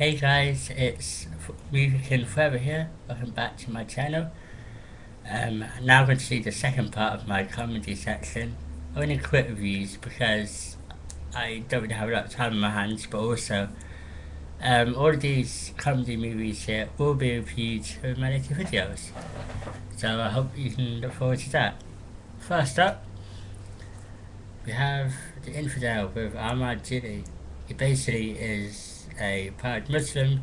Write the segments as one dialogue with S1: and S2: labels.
S1: Hey guys, it's moviekingforever here. Welcome back to my channel. Now I'm going to see the second part of my comedy section. Only quick reviews because I don't really have a lot of time on my hands, but also all of these comedy movies here will be reviewed in my later videos. So I hope you can look forward to that. First up, we have The Infidel with Ahmad Jili. He basically is a proud Muslim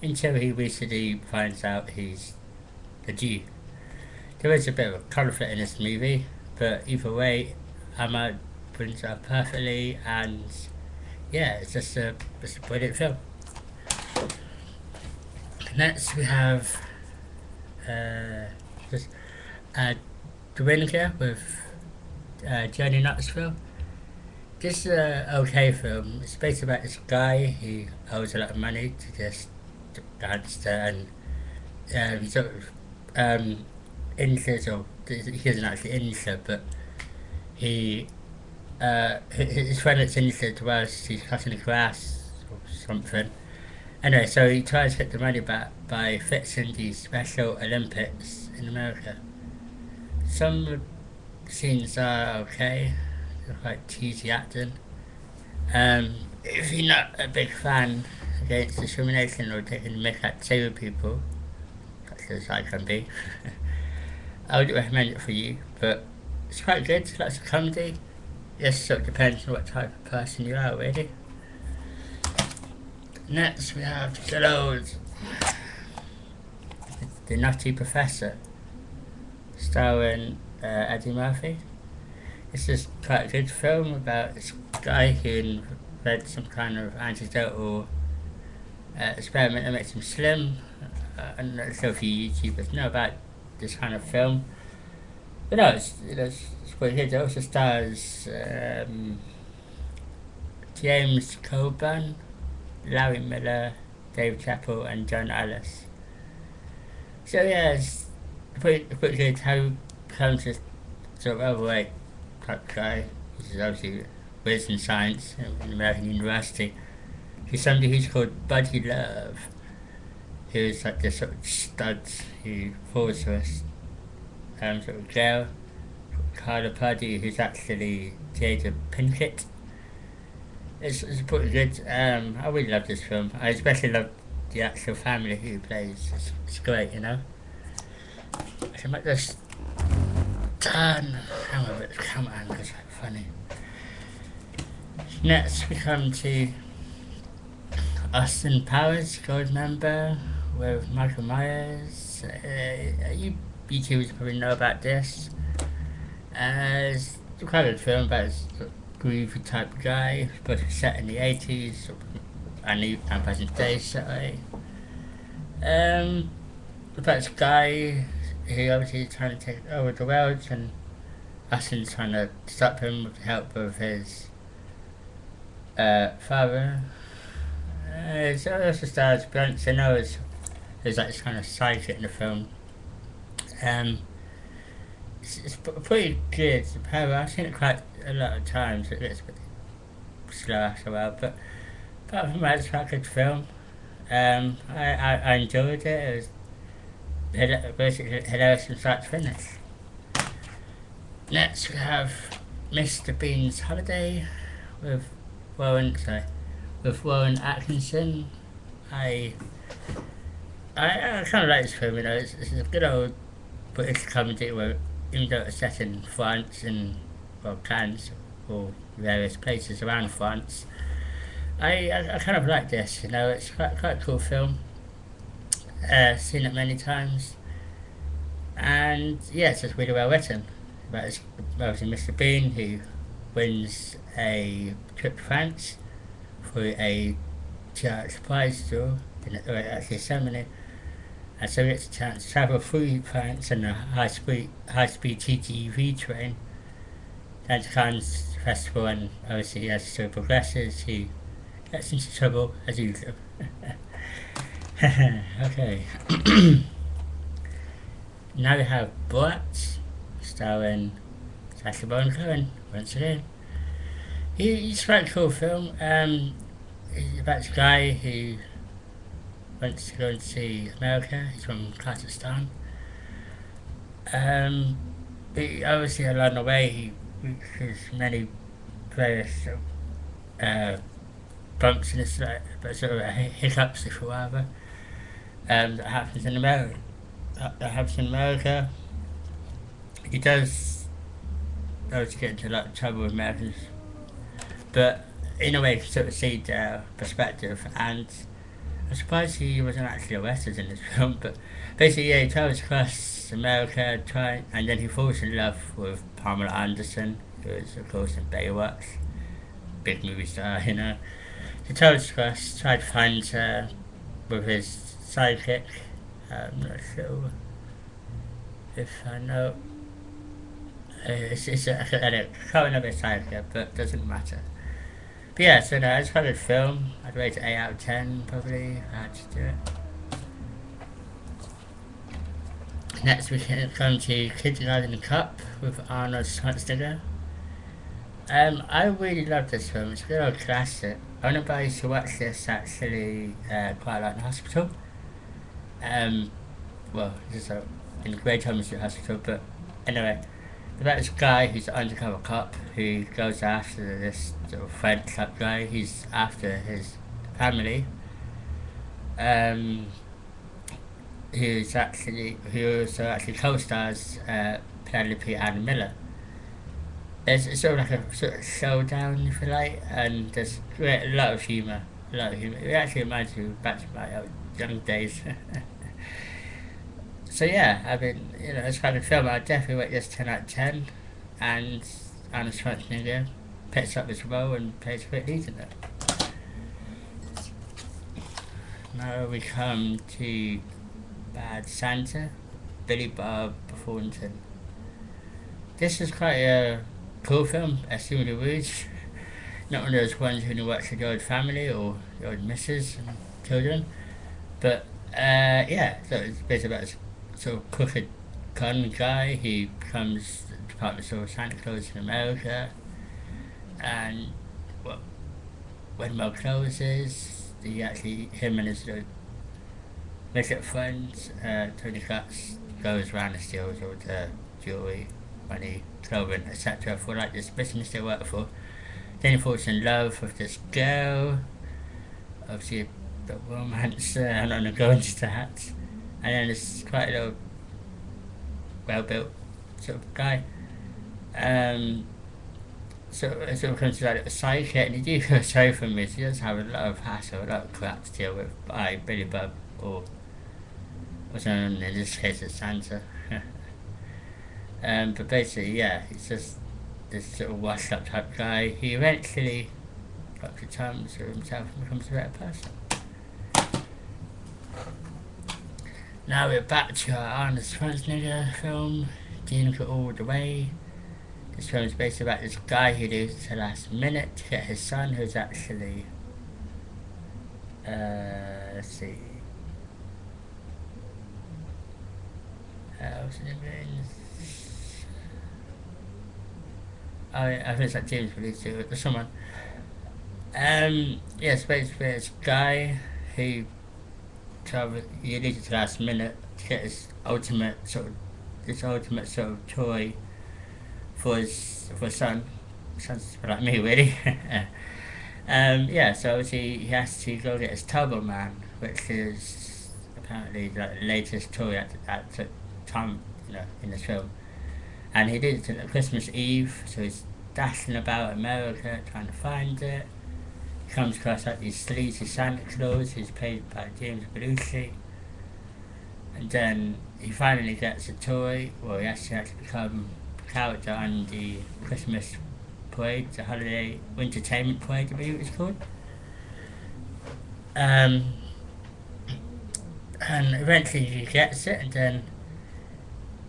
S1: until he recently finds out he's a Jew. There is a bit of a conflict in this movie, but either way, Ahmad brings it up perfectly, and yeah, it's a brilliant film. Next, we have just The Winger with Johnny Knoxville. This is an okay film. It's based about this guy who owes a lot of money to this gangster, and he's sort of injured, or he isn't actually injured, but his friend that's injured whilst he's cutting the grass or something. Anyway, so he tries to get the money back by fixing these Special Olympics in America. Some scenes are okay, they're quite cheesy acting. If you're not a big fan against discrimination or taking the mick at disabled people, such as I can be, I would recommend it for you, but it's quite good, lots of comedy. Yes, so it depends on what type of person you are, really. Next we have The Nutty Professor, starring Eddie Murphy. This is quite a good film about this guy who invented some kind of antidotal experiment that makes him slim. I'm not sure if you YouTubers know about this kind of film, but no, it's quite good. It also stars James Coburn, Larry Miller, Dave Chappell, and John Alice. So yeah, it's pretty good. How comes this sort of overweight type guy, which is obviously whiz in science in American University, he's somebody who's called Buddy Love, who's like this sort of stud who falls for a sort of girl, Carla Purdy, who's actually Jada Pinkett. It's pretty good. I really love this film. I especially love the actual family who plays. It's great, you know. I might just turn the camera angle, it's funny. Next we come to Austin Powers, Gold Member with Michael Myers. You YouTubers probably know about this. It's quite a good film about this groovy type guy, but it's set in the 80s and present day, sorry. About this guy who obviously is trying to take over the world, and Austin's trying to stop him with the help of his father. It also stars Beyonce. I know there's like this kind of psychic in the film. It's pretty good. However, I've seen it quite a lot of times. It gets a bit slow after a while, but apart from that, it's quite a good film. I enjoyed it. It was basically hilarious from start to finish. Next we have Mr. Bean's Holiday with Warren Atkinson. I kind of like this film, you know. It's a good old British comedy where, even though it's set in France and Cannes or various places around France, I kind of like this, you know. It's quite a cool film. Seen it many times, and yeah, it's just really well written. About this, obviously Mr. Bean, who wins a trip to France for a church prize draw, actually a ceremony, and so he gets a chance to travel through France on a high-speed TGV train down to Cannes Festival, and obviously as the story progresses, he gets into trouble as usual. Okay. Now we have Borat, starring Sacha Baron Cohen once again. He's quite a cool film. It's about this guy who wants to go and see America. He's from Kazakhstan. Um, but obviously along the way he reaches many various uh, bumps in his but sort of hiccups, if you rather, that happens in America. That happens in America. He does obviously get into a lot of trouble with Americans, but in a way, you sort of see their perspective. And I'm surprised he wasn't actually arrested in this film, but basically, yeah, he travels across America, and then he falls in love with Pamela Anderson, who is, of course, in Baywatch, big movie star, you know. He travels across, tried to find her with his sidekick. I'm not sure if I know. I can't remember his sidekick, but it doesn't matter. But yeah, so no, it's quite a good film. I'd rate it 8 out of 10, probably, if I had to do it. Next we can come to Kindergarten Cup with Arnold Schwarzenegger. I really love this film. It's a good old classic. I remember I used to watch this actually quite a lot in hospital. Well, this is in Great Thomas Hospital, but anyway, about this guy who's an undercover cop who goes after this sort of French cop guy. He's after his family. Who also actually co-stars Penelope Ann Miller. It's sort of like a sort of showdown, if you like, and there's a lot of humour. It actually reminds me back to my young days. So yeah, I mean, you know, it's kind of film. I'd definitely rate this 10 out of 10, and Arnold Schwarzenegger picks up his role and plays a great lead in it. Now we come to Bad Santa, Billy Bob Thornton. This is quite a cool film, extremely Rouge. Not one of those ones who watch with the old family or the old missus and children, but yeah, so it's basically about this sort of crooked con guy who becomes the department store of Santa Claus in America, and well, when Mo closes, him and his makeup friends, Tony Katz, goes around and steals all the jewelry, money, clothing, etc. for like this business they work for. Then he falls in love with this girl, obviously the romance, I'm not going to go into that. And then there's quite a little well-built sort of guy. So it sort of comes to like a sidekick, and you do feel sorry for him because he does have a lot of hassle, a lot of crap to deal with by Billy Bob, or what's known in this case as Santa. But basically, yeah, he's just this sort of washed-up type guy. He eventually got to terms with himself and becomes a better person. Now we're back to our Arnold Schwarzenegger film, Dealing It All the Way. This film is basically about this guy who lives to the last minute to get his son, who's actually, let's see, what's his name? Oh, yeah, I think it's like James Belushi or someone. Yes, basically this guy who you need it to the last minute to get his ultimate sort of toy for his son. Sounds like me, really. Yeah, so obviously he has to go get his Turbo Man, which is apparently the latest toy at the time, you know, in this film. And he did it on Christmas Eve, so he's dashing about America trying to find it. He comes across like these sleazy Santa Claus, who's played by James Belushi. And then he finally gets a toy, well, he actually has to become a character on the Christmas parade, the holiday entertainment parade, I believe it was called. And eventually he gets it, and then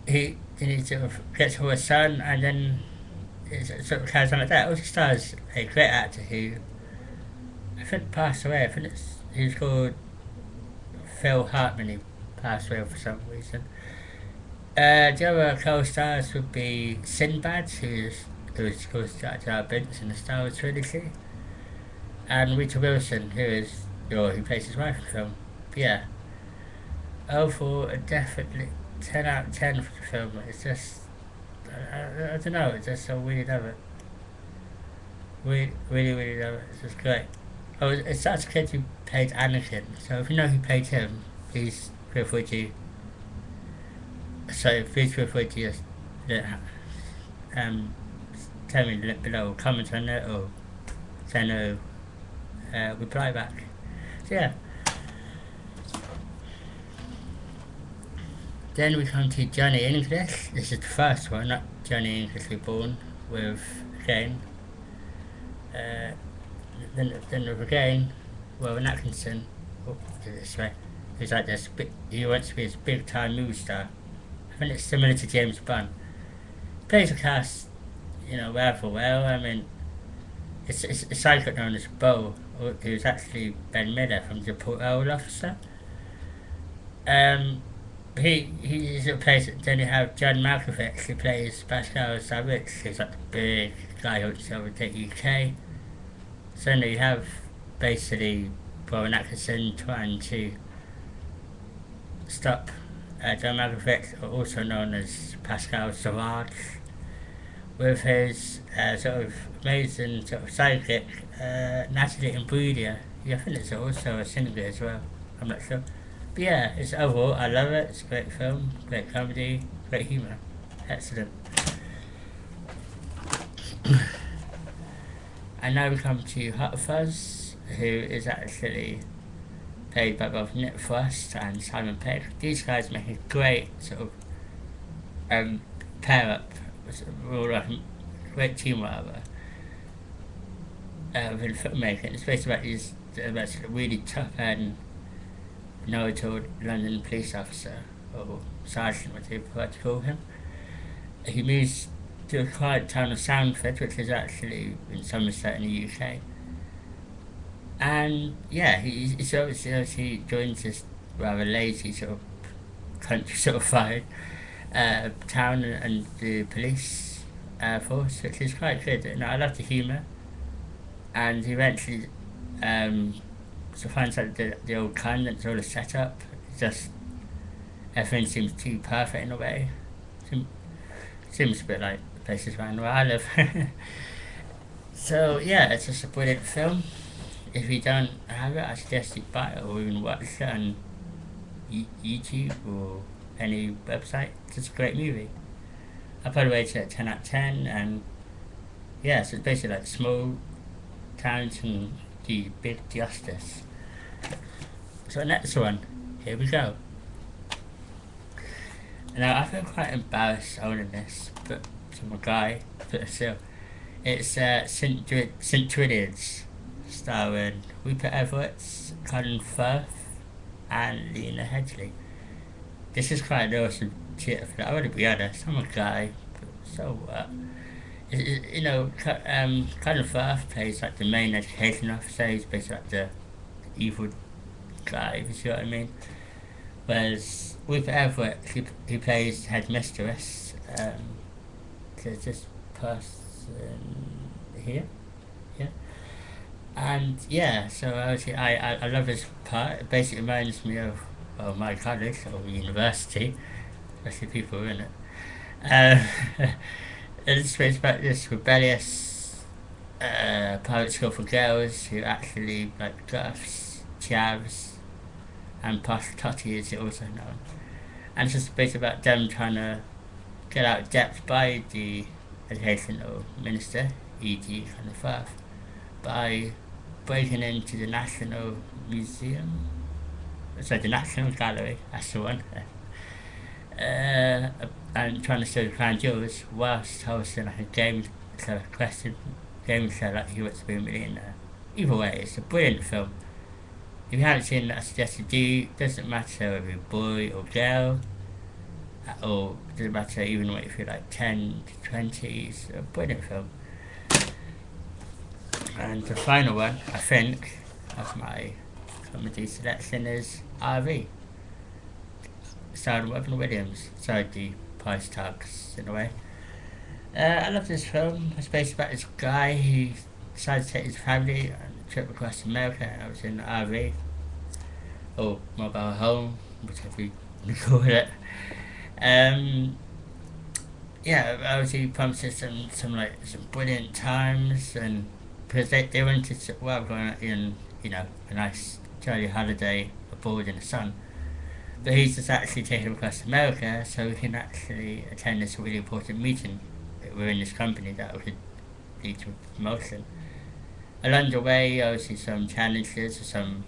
S1: he sort of gets for his son, and then it sort of carries on like that. It also stars a great actor who I think passed away. I think he's called Phil Hartman. He passed away for some reason. The other co-stars would be Sinbad, who is co-star Jar Binks in the Star Wars trilogy, and Rita Wilson, who plays his wife in the film. Yeah, overall, definitely 10 out of 10 for the film. It's just, I don't know, it's just so really love it. Really, really, really love it. It's just great. Oh, it's such a kid who played Anakin. So if you know who played him, please feel free to. So please feel free to just um, tell me below, comment on it, or send a reply back. So yeah. Then we come to Johnny English. This is the first one, not Johnny English Reborn, with again. Uh, then with again, well, Atkinson. Oh, do this right. He's like this. He wants to be this big time movie star. I think it's similar to James Bond. Plays a cast, rather well. I mean, it's a psychic known as Bo, who's actually Ben Miller from the Parole Officer. Um, he's a place. Then you have John Malkovich, who plays Pascal Savitz, who's like the big guy who wants to overtake UK. So then you have basically Rowan Atkinson trying to stop John Malkovich, also known as Pascal Savage, with his sort of amazing sort of sidekick, Natalie Imbruglia. I think it's also a singer as well. I'm not sure. But yeah, it's overall, I love it. It's a great film, great comedy, great humour. Excellent. And now we come to Hot Fuzz, who is actually played by both Nick Frost and Simon Pegg. These guys make a great sort of pair up. We're like a great team, whatever. Within filmmaking, it's based about these really tough and know-it-all London police officer, or sergeant, what they prefer to call him. He moves to a quiet town of Soundford, which is actually in Somerset in the UK. And yeah, he obviously joins this rather lazy sort of country sort of vibe town and the police force, which is quite good. And I love the humour. And he eventually finds out the old convent's all a setup. Just everything seems too perfect in a way. Seems a bit like places around where I live. So yeah, it's just a brilliant film. If you don't have it, I suggest you buy it or even watch it on YouTube or any website. It's just a great movie. I put it rated at 10 out of 10, and yeah, so it's basically like small towns and do big justice. So next one, here we go. Now I feel quite embarrassed owning this, but to my guy, but still, it's St. Trinians, starring Rupert Everett, Colin Firth, and Lena Headey. This is quite an awesome theatre film. I want to be honest, I'm a guy, but so what? Colin Firth plays like the main education officer. He's basically like the evil guy, if you see what I mean. Whereas with Everett, he plays headmistress. There's this person here, yeah. And yeah, so obviously I love this part. It basically reminds me of my college or university, especially people who are in it. It's about this rebellious private school for girls who actually like goths, chavs, and posh totty is also known. And it's just basically about them trying to get out of debt by the educational minister, e.g. Colin Firth, by breaking into the National Museum, sorry, the National Gallery, that's the one, and trying to steal the crown jewels whilst hosting like a game show like Who Wants to Be a Millionaire. Either way, it's a brilliant film. If you haven't seen it, I suggest you do. Doesn't matter whether you're boy or girl, or doesn't matter even if you're like 10 to 20. It's a brilliant film. And the final one, I think, of my comedy selection is RV, starring Robin Williams. Sorry, the price tags in a way. I love this film. It's based about this guy who decided to take his family on a trip across America, and I was in the RV. or mobile home, whatever you call it. Um, yeah, obviously promises some brilliant times, and because they wanted to, well, going in, a nice jolly holiday abroad in the sun. But he's just actually taken him across America so he can actually attend this really important meeting within this company that would lead to promotion. Along the way, obviously some challenges, some